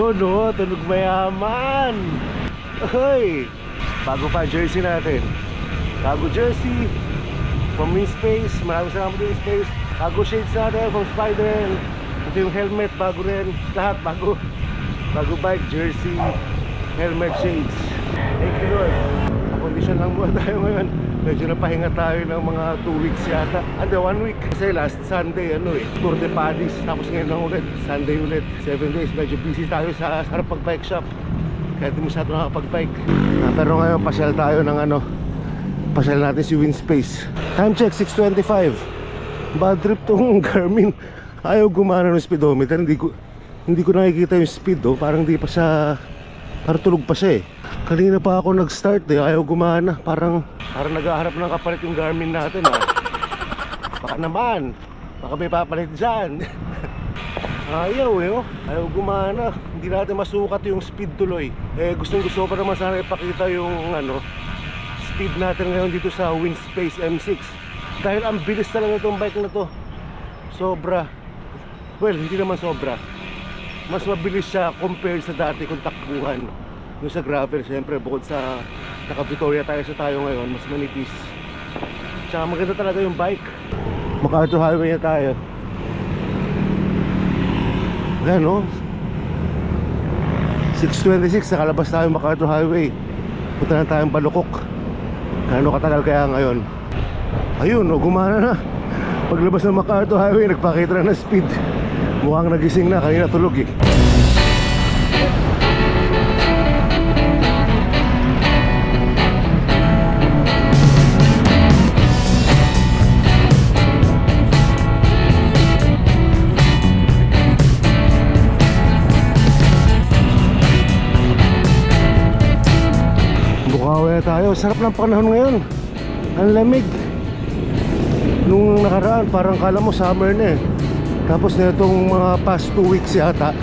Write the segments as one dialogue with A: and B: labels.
A: Yun o, tunog mayaman. Hoy, bago pa jersey natin. Bago jersey from Winspace, maraming salamat din Winspace. Bago shades natin from Spider. Ito yung helmet, bago rin. Lahat bago. Bago bike, jersey, helmet, shades. Thank you Lord. Kondisyon lang muna tayo ngayon. Medyo napahinga tayo ng mga 2 weeks yata. Ando, 1 week. Kasi last Sunday, Tour de Padis. Tapos ngayon lang ulit, Sunday ulit. 7 days, medyo busy tayo sa harap pag-bike shop. Kaya di masyado nakapag-bike. Pero ngayon, pasyal tayo ng pasyal natin si Winspace. Time check, 6:25. Bad trip tong Garmin. Ayaw gumana ng speedometer. Hindi ko nakikita yung speed, Parang di pa siya, parang tulog pa siya eh. Kanina pa ako nag-start ayaw gumana. Parang naghahanap ng kapalit yung Garmin natin Baka naman, baka may papalit dyan. Ayaw ayaw gumana. Hindi natin masukat yung speed tuloy. Gusto pa naman sana ipakita yung speed natin ngayon dito sa Winspace M6. Dahil ang bilis talaga itong bike na to. Sobra. Well, hindi naman sobra. Mas mabilis siya compared sa dati kung takbuhan. Yung sa gravel, siyempre, bukod sa naka-Victoria tayo ngayon, mas manipis. Tsaka maganda talaga yung bike. MacArthur Highway na tayo. Ayan 6:26, nakalabas tayo MacArthur Highway. Punta na tayong Balukok. Gaano katagal kaya ngayon? Ayun, gumana na. Paglabas ng MacArthur Highway, nagpakita na ng speed. Mukhang nagising na, kanina tulog eh. Bukawi na tayo. Sarap ng panahon ngayon. Ang lamig. Nung nakaraan parang kala mo summer na eh. Tapos na itong mga past 2 weeks yata,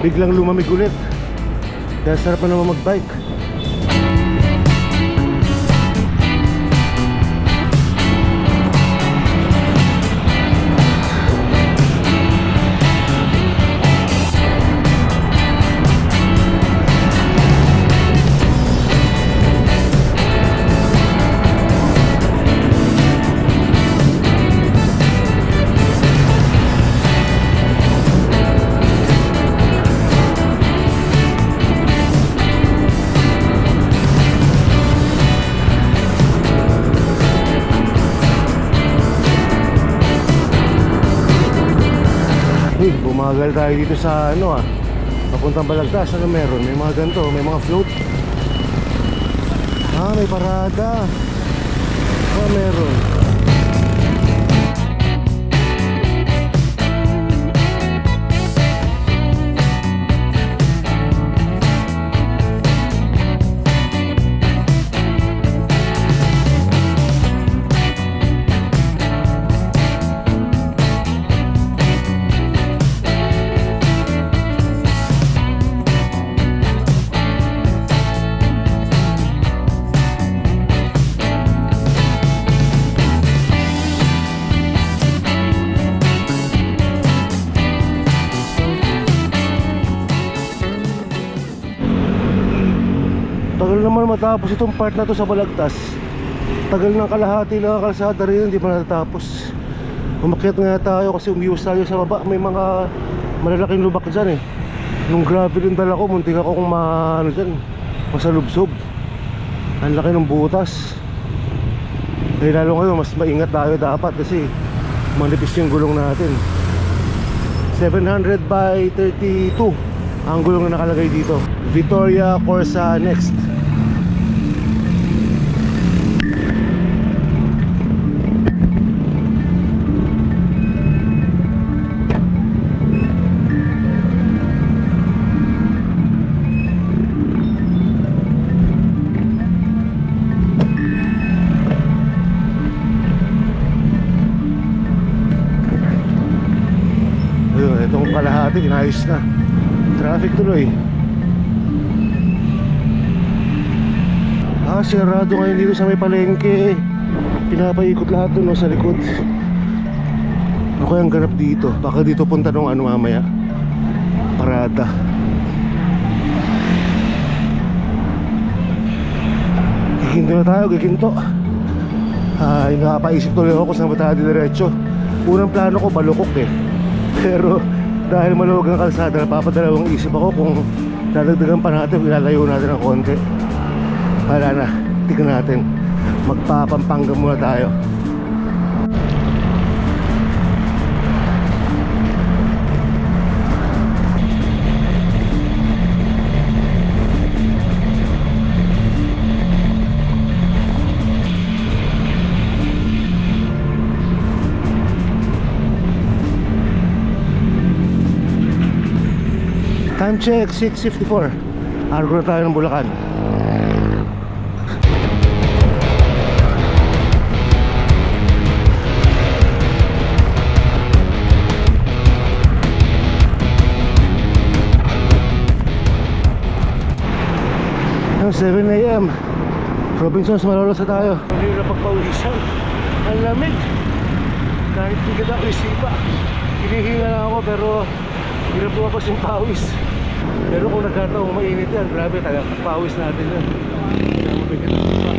A: biglang lumamig ulit. Kaya sarap na naman mag-bike. Bumagal tayo dito sa papuntang Balagtas. Ano meron? May mga ganito, may mga float. May parada. Meron. Tagal naman matapos itong part na to sa Balagtas. Tagal ng kalahati lang ang kalsada rin, hindi pa natatapos. Umakyat nga tayo kasi umiwas tayo sa baba. May mga malalaking lubak dyan eh. Nung gravel yung dala ko, muntik ako kung masalubsob. Ang laki ng butas. Lalo ngayon, mas maingat tayo dapat kasi manipis yung gulong natin. 700 by 32 ang gulong na nakalagay dito. Vittoria Corsa next. Itong kalahati, inayos na. Traffic tuloy. Sirado ngayon dito sa may palengke. Pinapaikot lahat doon sa likod. Ano kayang ganap dito? Baka dito punta nung mamaya. Parada. Giginto na tayo, giginto. Nakapaisip tuloy ako kung saan ba tayo diretso. Unang plano ko balukok eh. Pero dahil maluwag ang kalsada, napapadalawang isip ako kung dadagdagan pa natin, ilalayo natin ng konti. Wala na, tignan natin. Magpapampanga muna tayo. Time check, 6:54. Argo na tayo ng Bulacan. Ang 7 AM, Robinsons, Malolos na tayo. Hindi na pagpawisan. Ang lamig. Kahit hindi kita ako isipa, hinihinga lang ako pero hirap po ako siyang pawis. Pero kung nagkataong mainit yan, grabe talaga, pawis natin yan. Mabigat ang sipa.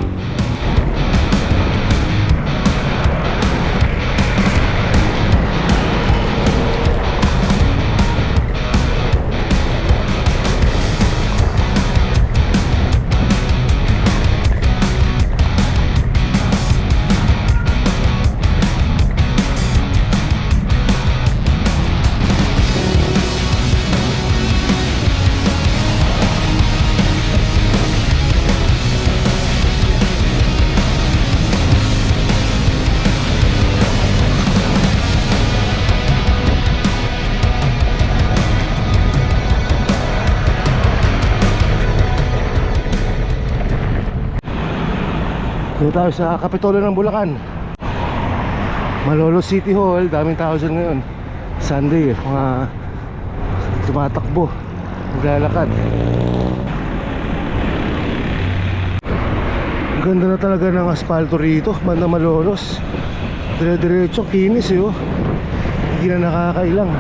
A: Dito tayo sa Kapitolyo ng Bulacan, Malolos City Hall. Daming tao dyan ngayon. Sunday eh, mga tumatakbo, naglalakad. Ang ganda na talaga ng asfalto rito, banda Malolos. Dire-diretso, kinis eh oh. Hindi na nakakailang.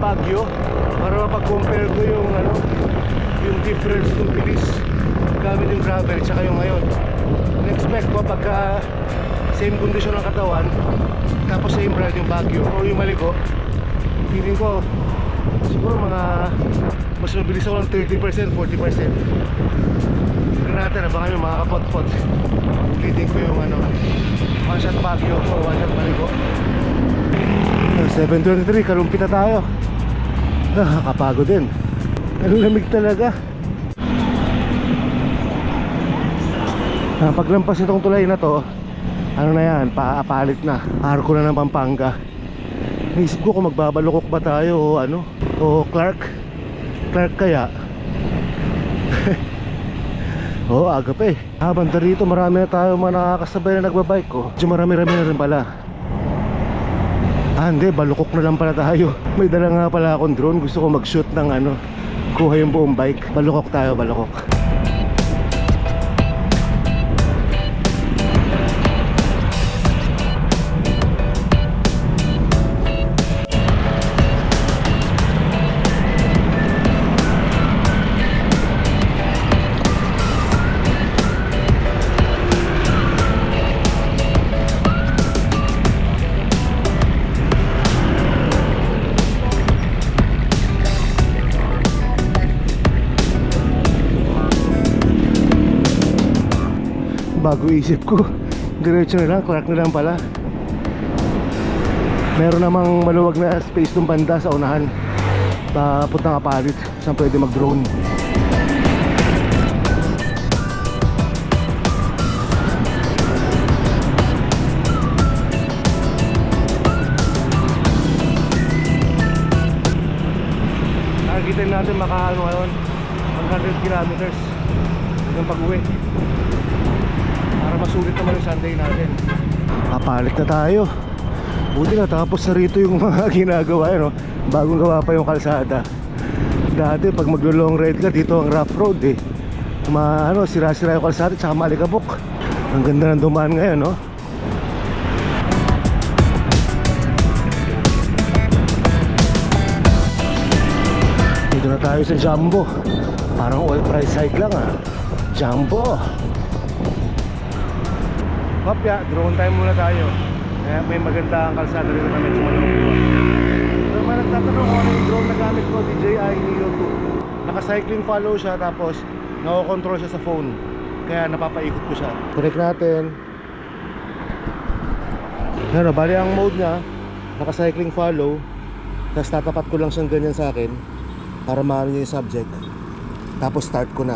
A: Baguio para mapag-compare ko yung yung difference ng bilis gamit yung gravel tsaka yung ngayon. In-expect ko pagka same condition ng katawan tapos same ride yung Baguio o yung Maliko, feeling ko siguro mga mas mabilis ako ng 30%, 40%. Tignan natin, abangan yung mga kapot-pot. Ulitin ko yung one shot Baguio o one shot Maliko. 7:23, kalumpit na tayo. Nakakapagod din. Ang lamig talaga. Paglampas nitong tulay na to, ano na yan, paapalit na. Arko na ng Pampanga. Naisip ko kung magbabalukok ba tayo o o Clark kaya. Oo, aga pa eh. Banda rito marami na tayo mga nakakasabay na nagbabike ko. Medyo marami-rami na rin pala. Hindi, balukok na lang pala tayo. May dala nga pala akong drone. Gusto ko mag-shoot ng kuha yung buong bike. Balukok tayo, balukok. Bago isip ko, diretso na lang, Clark na lang pala. Meron namang maluwag na space ng banda sa unahan papuntang Apalit, saan pwede mag-drone. Targetin natin makaano ngayon 100 kilometers ng pag-uwi para masulit naman yung Sunday natin. Papalit na tayo. Buti na tapos na rito yung mga ginagawa, no? Bagong gawa pa yung kalsada. Dati pag maglo-long ride ka dito ang rough road eh. Sira-sira yung kalsada tsaka malikabok. Ang ganda ng dumaan ngayon, no? Dito na tayo sa Jumbo. Parang oil price hike lang ah. Jumbo. Kopya, drone time muna tayo. Kaya may maganda ang kalsada rin na medyo malungkot. Pero may nagtatanong kung ano yung drone na gamit ko, DJI Neo 2. Naka-cycling follow siya tapos nako-control siya sa phone. Kaya napapaikot ko siya. Connect natin. Pero bali ang mode niya, naka-cycling follow. Tapos tatapat ko lang siyang ganyan sa akin para maano niya yung subject. Tapos start ko na.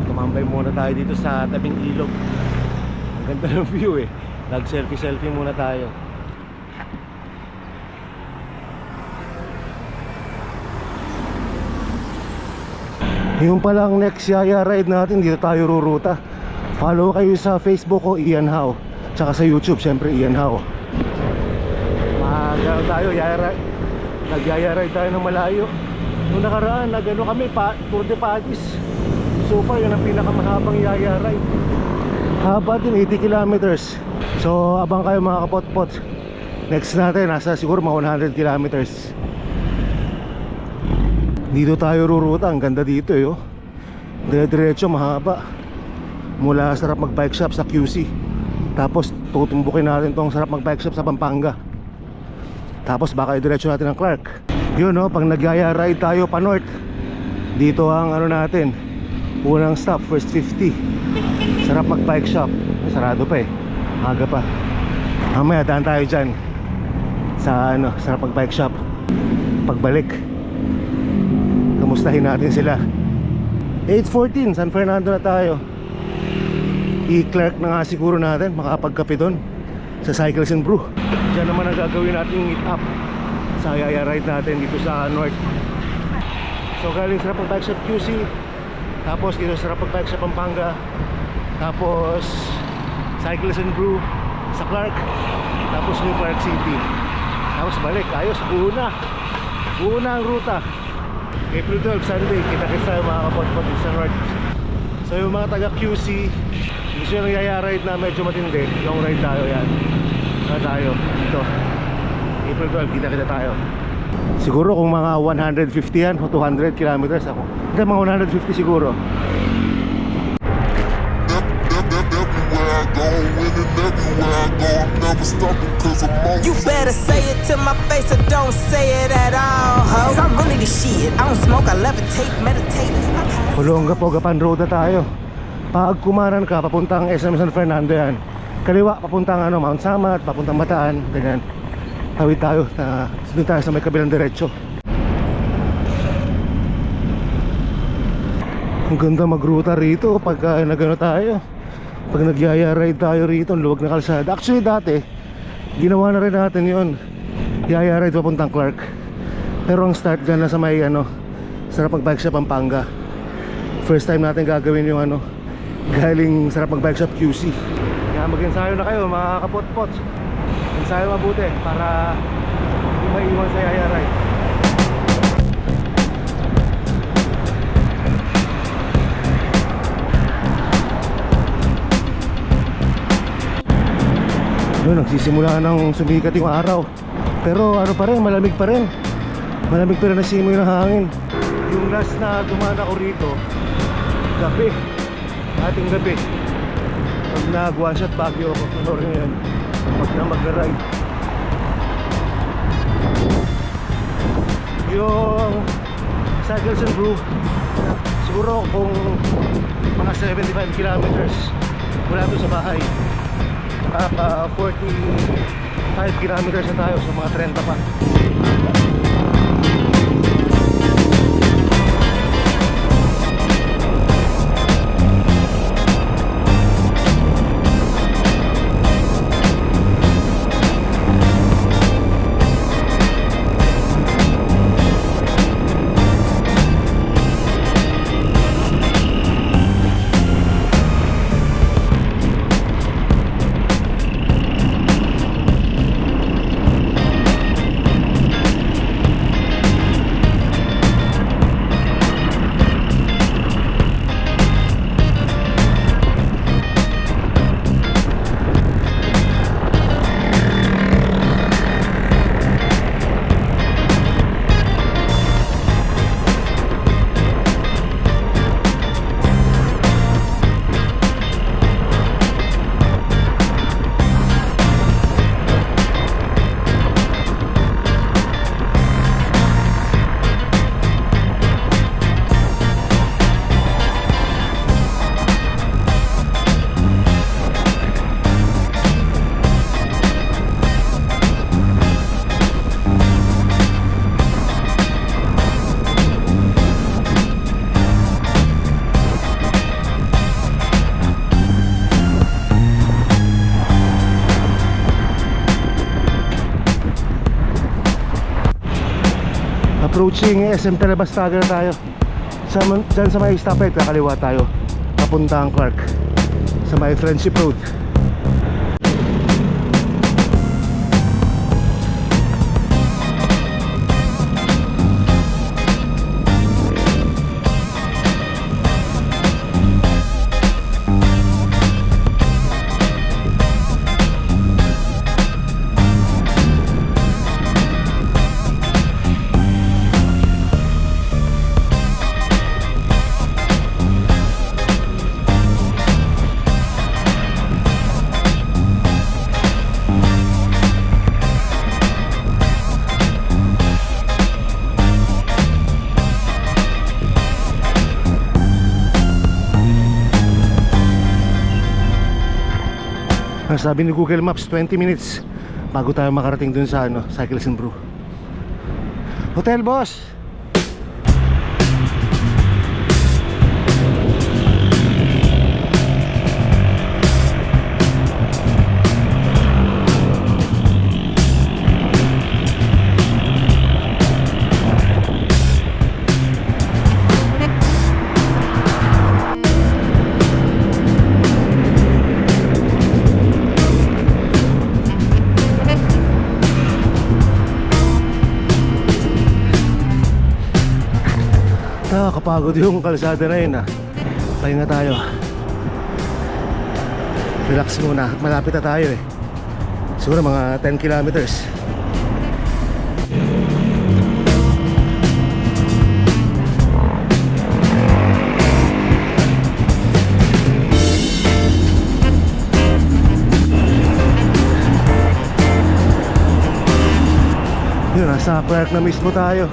A: Tumambay muna tayo dito sa tabing ilog. Ang ganda ng view eh. Nag selfie muna tayo. Yung palang next yaya ride natin, dito tayo ruruta. Follow kayo sa Facebook ko, Ian How. Tsaka sa YouTube, syempre Ian How. Magano tayo, nag-yaya ride tayo ng malayo. Nung nakaraan, nagano kami, Tour de Padis. So far, yun ang pinakamahabang yaya ride. Haba din, 80 kilometers. So, abang kayo mga kapot-pot. Next natin, nasa siguro mga 100 kilometers. Dito tayo ruruta, ang ganda dito eh, oh. Dire-diretso, mahaba. Mula sarap mag-bike shop sa QC. Tapos, tutumbukin natin tong sarap mag-bike shop sa Pampanga. Tapos, baka i-diretso natin ang Clark. Yun, oh, pag nag-yaya ride tayo pa north. Dito ang ano natin, unang stop, first 50. Sarap mag-bike shop. Sarado pa eh, aga pa. Mamaya daan tayo dyan sa ano, sarap mag-bike shop. Pagbalik, kamustahin natin sila. 8:14, San Fernando na tayo. I-Clark na nga siguro natin, makapagkape doon sa Cycles and Brew. Diyan naman ang gagawin natin meet up sa yaya ride natin dito sa north. So galing sarap mag-bike shop QC, tapos dito sarap mag-bike shop Pampanga, tapos Cycles and Brew sa Clark, tapos New Clark City, tapos balik, ayos, buo na ang ruta. April 12, Sunday, kita-kits tayo mga kapot-pot sa north. So yung mga taga QC, gusto nyo yaya ride na medyo matindi, long ride tayo yan. Saan tayo? Ito April 12, kita-kita tayo. Siguro kung mga 150 yan o 200 kilometers ako. Hindi, mga 150 siguro.
B: Everywhere I go with everywhere I go, I'm never stopping cause I'm on. You better say it to my face or don't say it at all, ho. Cause I'm really the shit. I don't smoke, I levitate, meditate.
A: Olongapogapan Road na tayo. Pag kumanan ka, papuntang SM San Fernando yan. Kaliwa, papuntang Mount Samat, papuntang Bataan, ganyan. Tawid tayo, doon tayo sa may kabilang diretso. Ang ganda magruta rito pagka nagano tayo. Pag nagyaya ride tayo rito, luwag na kalsada. Actually dati, ginawa na rin natin yon. Yaya ride papuntang Clark. Pero ang start dyan na sa may Sarap Mag Bike Shop Pampanga. First time natin gagawin yung galing Sarap Mag Bike Shop QC. Kaya mag-ensayo na kayo mga kapot-pots. Ensayo mabuti para hindi maiwan sa yaya ride. Yun, nagsisimula ng sumikat yung araw. Pero pa rin, malamig pa rin. Malamig pa rin na simoy ng hangin. Yung last na dumaan ako rito, gabi, ating gabi. Pag nag-one shot Baguio ako, ano rin yan, pag na mag-ride. Yung Cycles and Brew, siguro kung mga 75 kilometers mula doon sa bahay. 45 kilometers na tayo, so mga 30 pa. Approaching SM Telebastaga na tayo. Dyan sa may stoplight, kakaliwa tayo papuntang Clark sa may Friendship Road. Sabi ni Google Maps 20 minutes bago tayo makarating dun sa Cycles and Brew. Hotel boss. Nakakapagod yung kalsada na yun Pahinga tayo. Relax muna. Malapit na tayo siguro mga 10 kilometers. Nasa Clark na mismo tayo.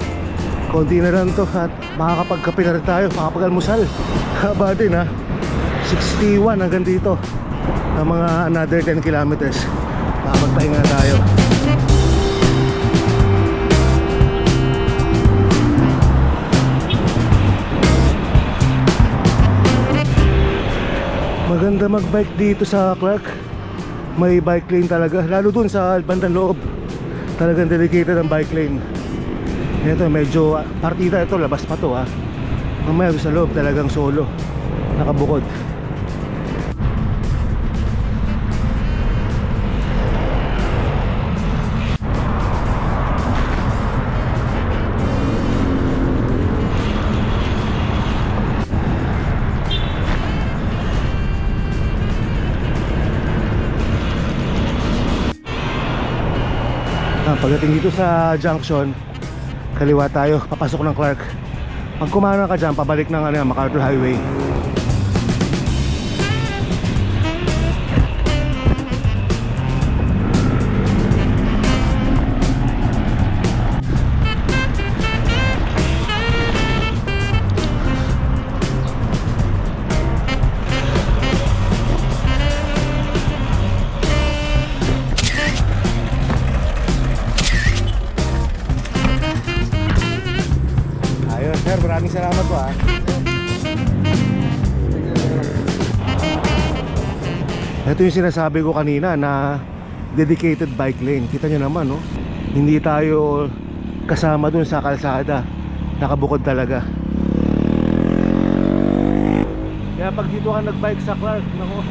A: Konti na lang to at makakapagkape na rin tayo, makakapag-almusal. Haba din ha. 61 hanggang dito. Ang mga another 10 kilometers. Makakapagpahinga na tayo. Maganda magbike dito sa Clark. May bike lane talaga, lalo dun sa bandang loob. Talagang dedicated ang bike lane. Ito medyo partida ito, labas pa to ha. Mamaya doon sa loob talagang solo, nakabukod. Pagdating dito sa junction, kaliwa tayo, papasok ng Clark. Pag kumana ka dyan, pabalik ng MacArthur Highway. Sir, maraming salamat po ha. Ito yung sinasabi ko kanina na dedicated bike lane. Kita nyo naman no? Hindi tayo kasama dun sa kalsada. Nakabukod talaga. Kaya pag dito ka nagbike sa Clark, nako,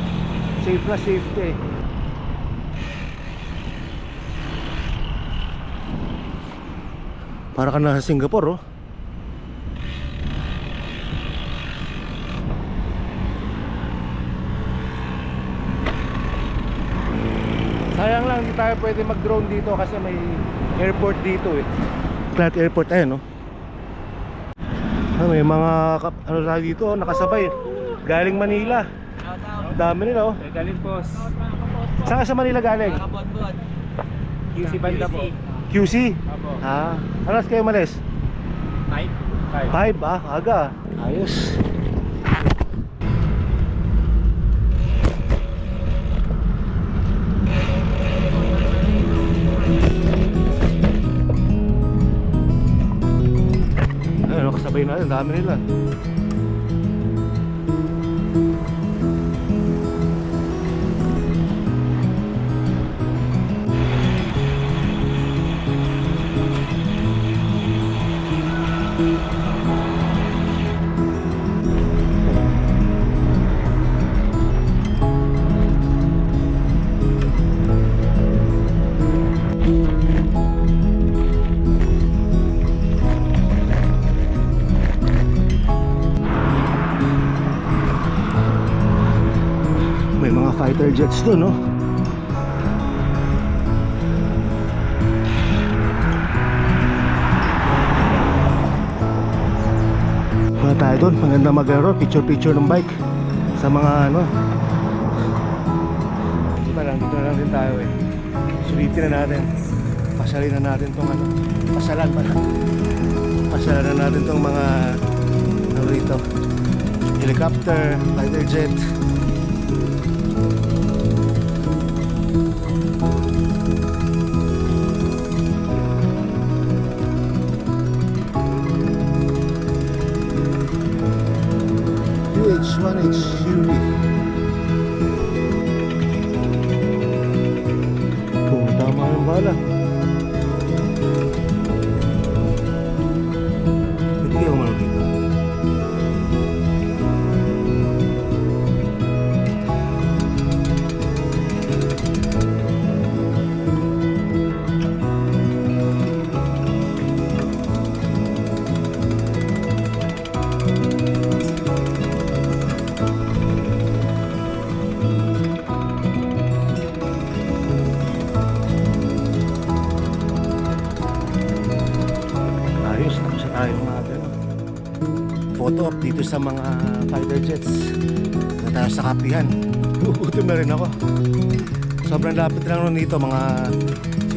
A: safe na safety. Para ka na sa Singapore oh. Sayang lang, hindi tayo pwede mag-drone dito kasi may airport dito eh. Clark Airport ayun no. May mga ano tayo dito, nakasabay. Galing Manila. Dami nila oh.
C: Galing boss.
A: Saan ka sa Manila galing?
C: QC banda po.
A: QC?
C: Apo.
A: Ah, alas kayo malis?
C: 5.
A: 5 ah, aga. Ayos. Ayun, kasabay natin, dami nila. May mga fighter jets doon, no? Wala tayo doon, maganda maglaro, picture-picture ng bike sa mga ano. Dito na lang din tayo eh. Sulitin na natin. Pasalin na natin tong ano. Pasalan pala. Pasalan na natin tong mga ano rito. Helicopter, fighter jet. UH-1H kung tama ng bala. Hindi ako malapit dito. Photo op dito sa mga fighter jets na tayo sa kapihan. Utom na rin ako. Sobrang lapit lang nun dito, mga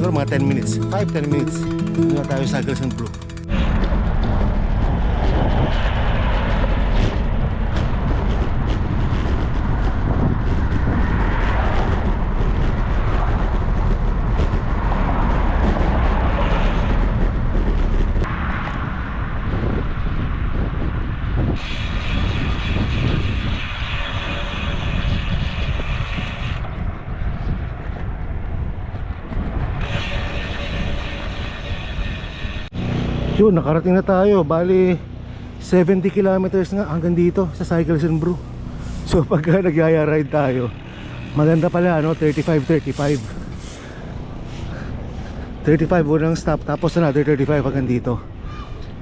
A: siguro mga 10 minutes, 5-10 minutes. Doon na tayo sa Galson Brew. Yun, nakarating na tayo. Bali 70 kilometers nga hanggang dito sa Cycles and Brew. So pagka nagyaya ride tayo, maganda pala no, 35 unang stop, tapos another 35 hanggang dito.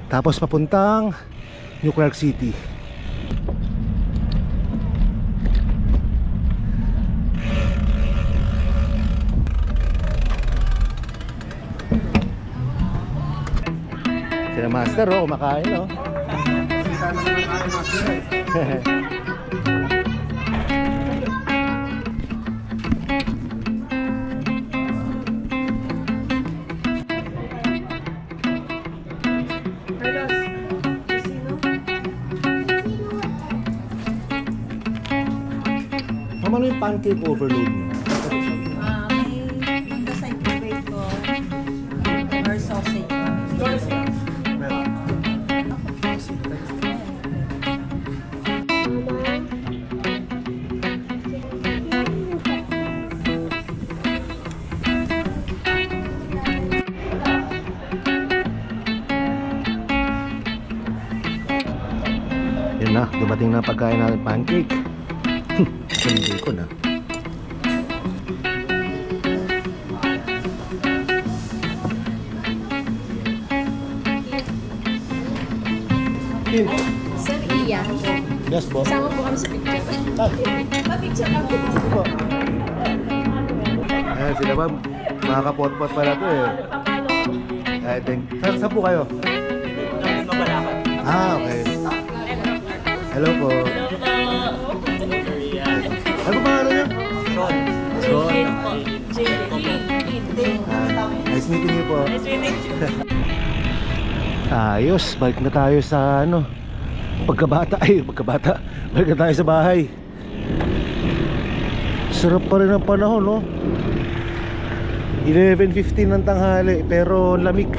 A: Tapos papuntang New Clark City. Sila master oh, kumakain oh. Ano yung pancake overload niyo?
D: May side po bacon or sausage.
A: Yun na, dumating na pagkain natin pancake. Hindi ko na.
D: Sir Ian,
A: Yes po.
D: sama po kami sa picture. Pa-picture lang po.
A: Po. Ayan sila ma'am. Mga kapot-pot pala to eh. I think. Saan po kayo? Ah, okay. Hello po. Ano ba ano niyo? Sean. Nice meeting you po. Ayos, balik na tayo sa ano, pagkabata. Balik na tayo sa bahay. Sarap pa rin ang panahon, no? 11:15 ng tanghali, pero lamig.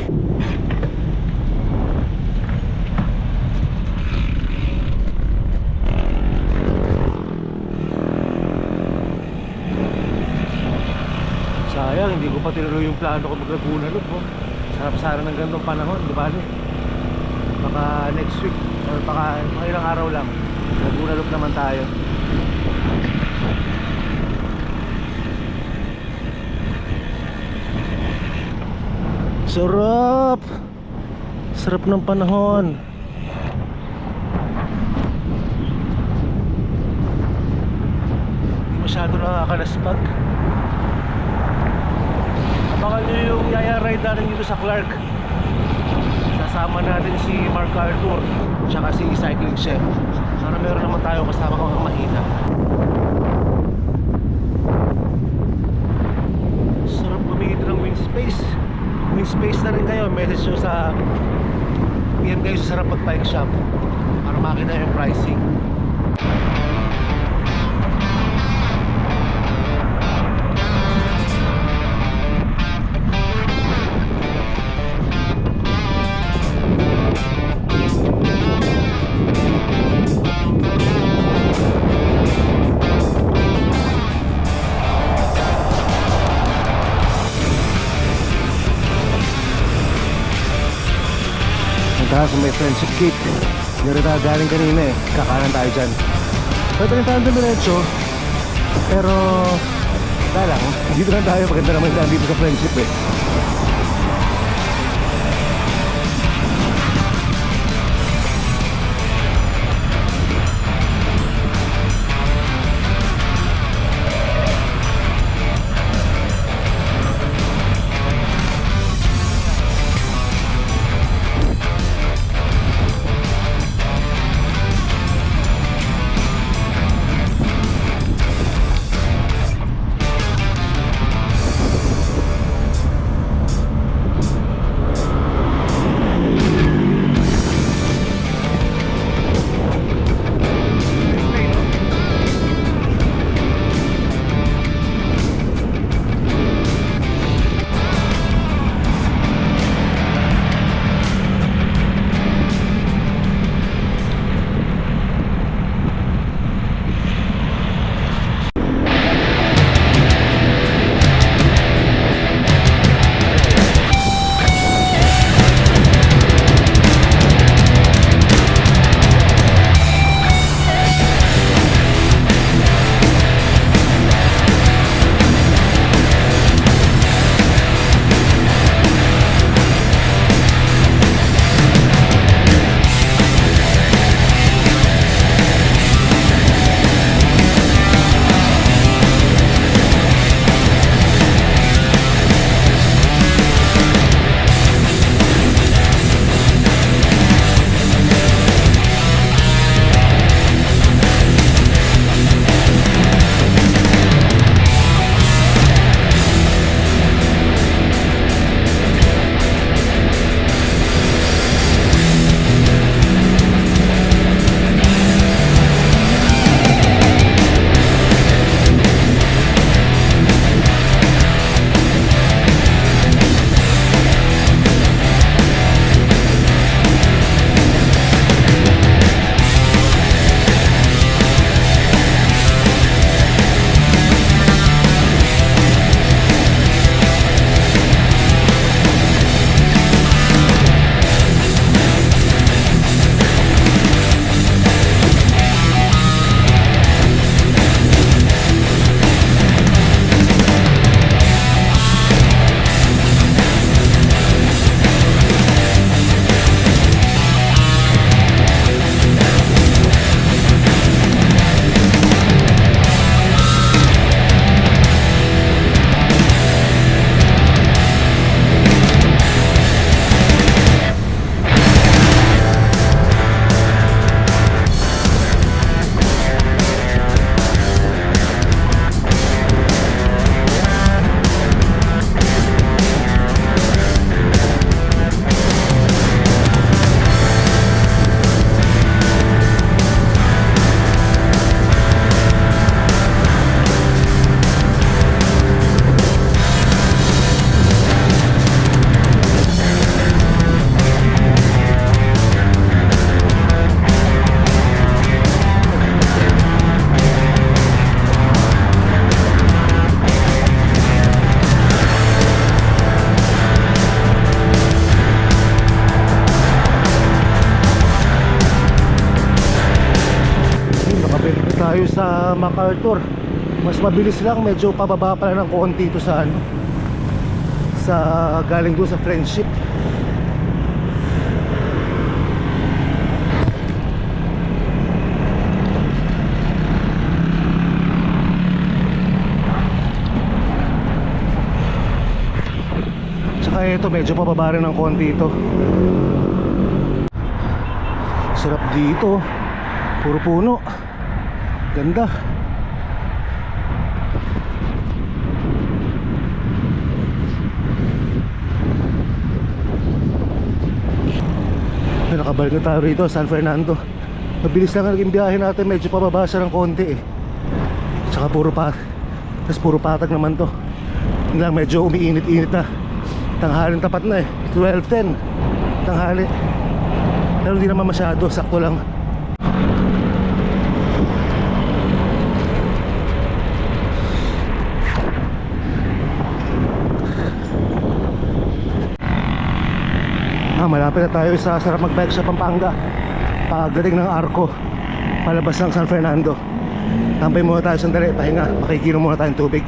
A: Sayang, hindi ko pa tinuloy yung plano ko mag-Laguna Loop, oh. Sarap sana ng ganitong panahon, di ba? Baka next week or baka ilang araw lang Laguna Loop naman tayo. Sarap! Sarap ng panahon. Hindi masyado nakakalaspag. Abangan nyo yung yaya ride natin dito sa Clark. Sasama natin si Mark Arthur tsaka si Cycling Chef. Para meron naman tayo kasama kong mahina. Sarap gumigit ng wing space. Wing space na rin kayo. Message nyo sa PM kayo sa Sarap Mag-Bike Shop para makita yung pricing. Sa may Friendship Gate. Hindi rin tayo galing kanina eh. Kakanan tayo dyan. Pwede rin tayo dumiretso. Pero wala lang, dito lang tayo. Maganda naman tayo dito sa Friendship eh. MacArthur. Mas mabilis lang, medyo pababa pala ng konti ito sa ano, sa galing doon sa Friendship. Tsaka ito medyo pababa rin ng konti ito. Sarap dito, puro puno, ganda. Nakabalik na tayo rito, San Fernando. Mabilis lang ang naging biyahe natin, medyo pababa siya ng konti eh. Tsaka puro patag naman to. Yun lang, medyo umiinit-init na. Tanghalin tapat na eh, 12:10 tanghali. Pero hindi naman masyado, sakto lang. Malapit na tayo sa sarap mag-bike sa Pampanga. Pagdating ng Arco, palabas ng San Fernando. Tampay muna tayo sandali, pahinga, makikinom muna tayong tubig.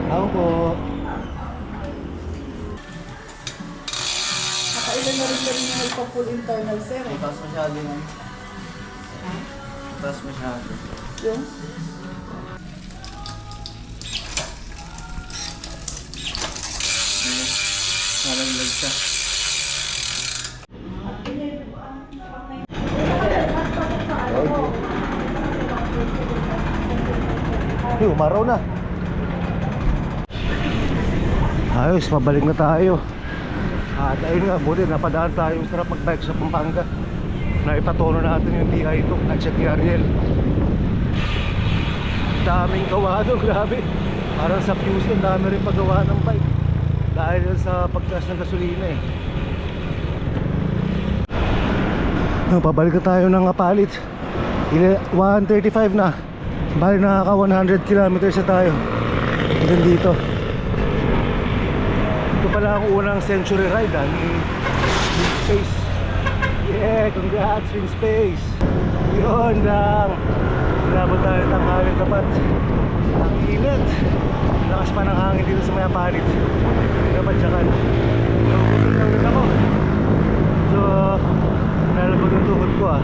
A: Ako po.
D: Nakailan na rin yung nagpa-full internal, sir.
C: Taas masyado yan. Taas masyado.
D: Yung?
C: Nalaglag siya.
A: Hey, umaraw na. Ayos, pabalik na tayo. At ayun nga, buti napadaan tayo. Sarap mag-bike sa Pampanga. Naipatono natin yung DI2 at check ni Ariel. Daming gawa doon, grabe. Parang sa Fuse, ang dami rin paggawa ng bike. Dahil sa pagtas ng gasolina eh. Pabalik na tayo ng Apalit. 1:35 na. Bali nakaka 100 kilometers na tayo. Hanggang dito. Ito pala ang unang century ride ni Space. Yeah, congrats Twin Space. Yun lang. Labot tayo tanghalin tapat. Ang init. Lakas pa ng hangin dito sa may Apalit. Hindi na padyakan. Nalabot ako. So, nalabot yung tuhod ko ah.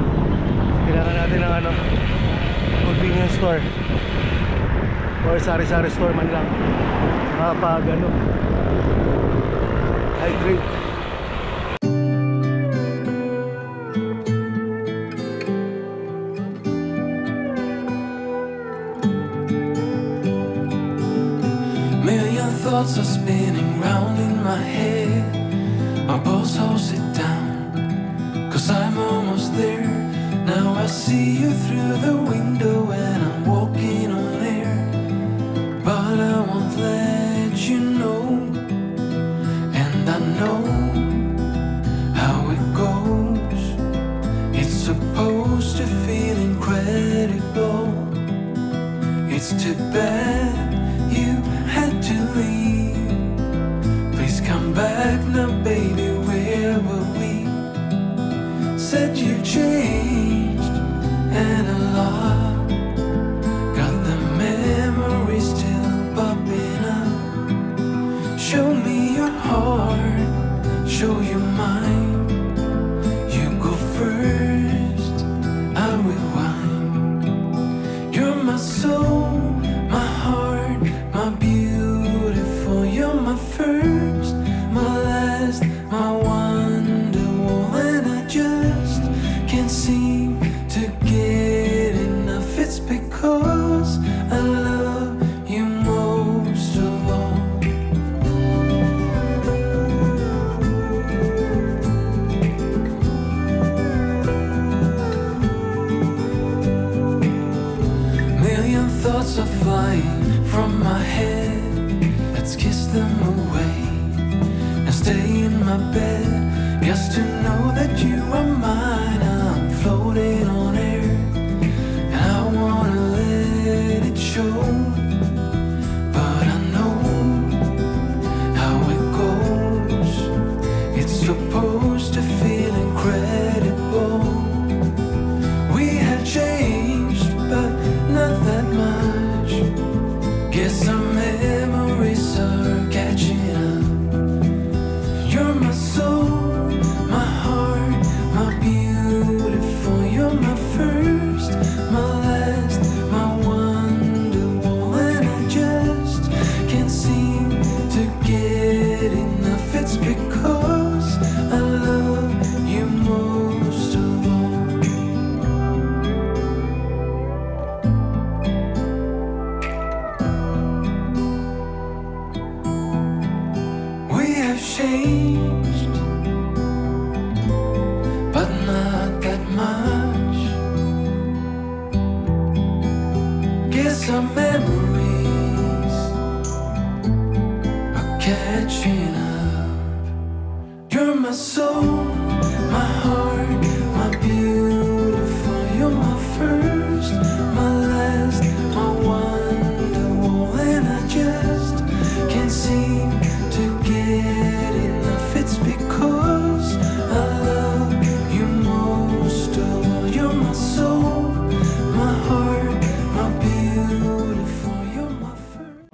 A: Kailangan natin ng ano, convenience store or sari-sari store man lang kapag ano, hydrate.
E: Million thoughts are spinning round in my head. My pulse holds it down, 'cause I'm almost there. Now I see you through the window and I'm walking on air. But I won't let you know, and I know how it goes. It's supposed to feel incredible. It's too bad you had to leave. Please come back now, baby, where were we? Said you changed and a lot. Got the memories still popping up. Show me your heart, show you mine. You go first, I will whine. You're my soul, my heart, my beautiful. You're my first, my last, my wonderwall. And I just can't seem to get enough. It's because I love you most of all. Million thoughts are flying from my head. Let's kiss them away and stay in my bed. Just to know that you are mine, I'm floating on air, and I wanna let it show. But I know how it goes. It's supposed to feel incredible. We have changed, but not that much. Guess our memories are catching up. You're my soul, my heart, my beautiful. You're my first, my last, my wonderful. And I just can't seem to get enough. It's because I love you most of all. We have changed, but not that much. Guess our memories are catching up. You're my soul, my heart, my beautiful. You're my first, my last, my wonderful. And I just can't seem to get enough. It's because I love you most of all. You're my soul, my heart, my beautiful. You're my first.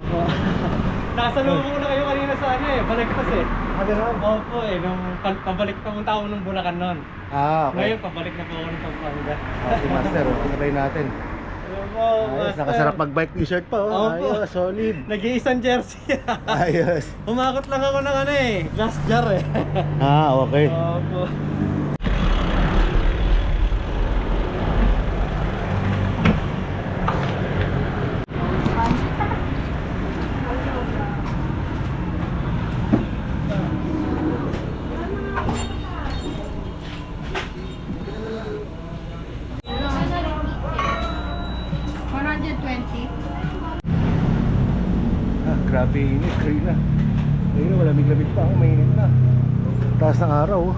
C: Nasa loob ko na kayo kanina sa ano eh, Balagtas eh.
A: Ganun?
C: Opo eh, nung pabalik pamunta ako ng Bulacan noon.
A: Ah, okay.
C: Ngayon, pabalik na po ako ng Pampanga.
A: Okay, master. Sabay natin.
C: Hello po,
A: Ayos,
C: Master.
A: nakasarap mag-bike t-shirt pa, oh.
C: Opo.
A: Ayos, solid.
C: Nag-iisang jersey.
A: Ayos.
C: Umakot lang ako ng ano eh, glass jar eh.
A: Ah, okay.
C: Opo.
A: Ah, grabe init, kanina. Ngayon, malamig-lamig pa ako, mainit na. Taas ng araw, oh.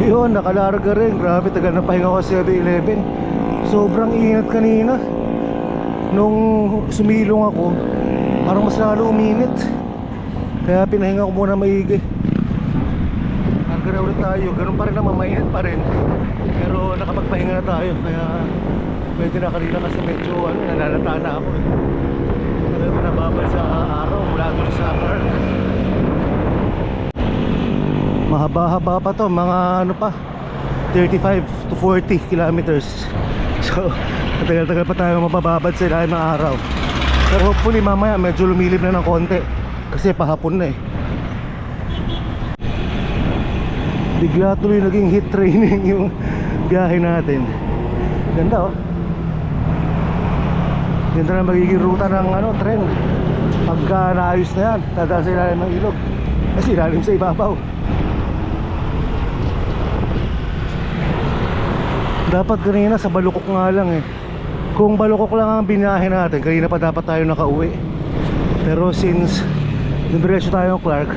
A: Yun, nakalarga rin. Grabe, tagal na pahinga ko sa 7-Eleven. Sobrang init kanina. Nung sumilong ako, parang mas lalo uminit. Kaya pinahinga ko muna maigi. Larga na ulit tayo. Ganun pa rin naman, mainit pa rin. Pero nakapagpahinga na tayo. Kaya pwede na kanina kasi medyo nalalata na ako eh. Tagal ko nababal sa araw mula doon sa car. Mahaba-haba pa to, mga ano pa 35 to 40 kilometers. So, matagal-tagal pa tayo mabababad sa ilalim ng araw. Pero hopefully mamaya medyo lumilib na ng konti. Kasi pahapon na eh. Bigla tuloy naging heat training yung biyahe natin. Ganda oh. Ganda na magiging ruta ng ano, tren. Pagka naayos na yan, dadaan sa ilalim ng ilog. Kasi ilalim sa ibabaw. Dapat kanina sa Balukok nga lang eh. Kung Balukok lang ang binahe natin, kanina pa dapat tayo nakauwi. Pero since dumiretso tayo ng Clark,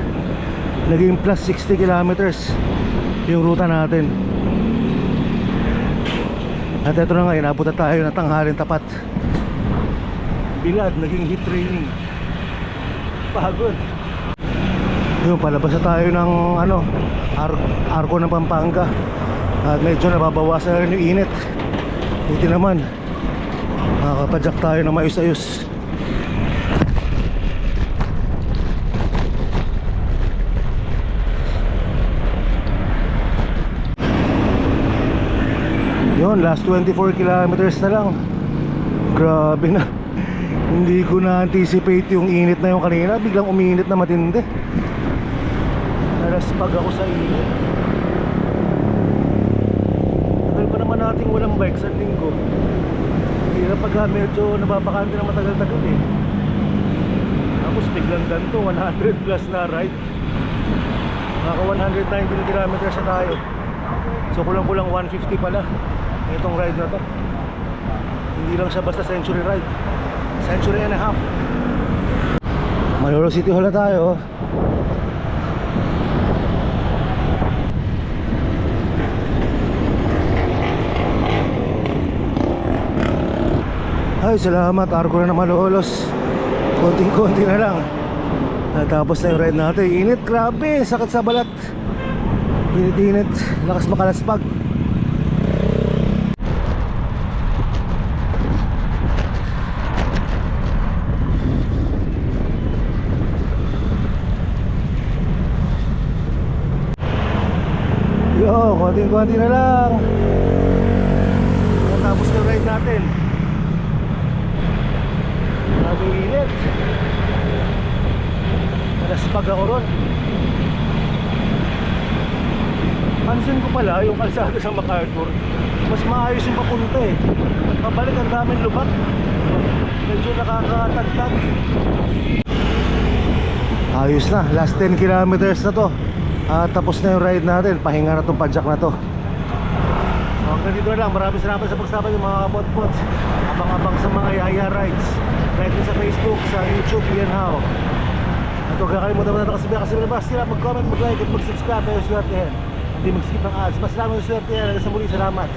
A: naging plus 60 kilometers yung ruta natin. At ito na nga, inabot na tayo ng tanghalin tapat. Bilad, naging heat training. Pagod. Yun, palabas na tayo ng ano, arko ng Pampanga. At medyo nababawasan na rin yung init. Buti naman makakapadyak tayo na maayos-ayos. Yun, last 24 kilometers na lang. Grabe na. Hindi ko na-anticipate yung init na yung kanina. Biglang uminit na matindi. Naraspag ako sa init. Tagal pa naman nating walang bike sa linggo. Hirap pagka medyo nababakante na matagal-tagal eh. Tapos biglang ganito, 100 plus na ride. Naka 119 kilometers na tayo. So kulang-kulang 150 pala itong ride na to. Hindi lang siya basta century ride. Century and a half. Malolo City Hall na tayo. Ay, salamat. Arko na Malolos. Konting-konti na lang. Natapos na yung ride natin. Init, grabe. Sakit sa balat. Init-init. Lakas makalaspag. Yo, konting-konti na lang. Natapos na yung ride natin. Grabe init. Malaspag ako ron. Pansin ko pala yung kalsada sa MacArthur, mas maayos yung papunta eh. Pabalik ang daming lubak. Medyo nakakatagtag. Ayos na, last 10 kilometers na to. Tapos na yung ride natin. Pahinga na tong padjak na to. Hanggang dito na lang. Maraming salamat sa pagsama ng mga kapot-pot. Abang-abang sa mga Yaya Rides. Like sa Facebook, sa YouTube, Ian How. At huwag kakalimutan mo na nakasabihan kasi malabas sila. Mag-comment, mag-like at mag-subscribe. Kaya swerte yan. Hindi mag-skip ng ads. Mas salamat ng swerte yan. Hanggang sa muli, salamat.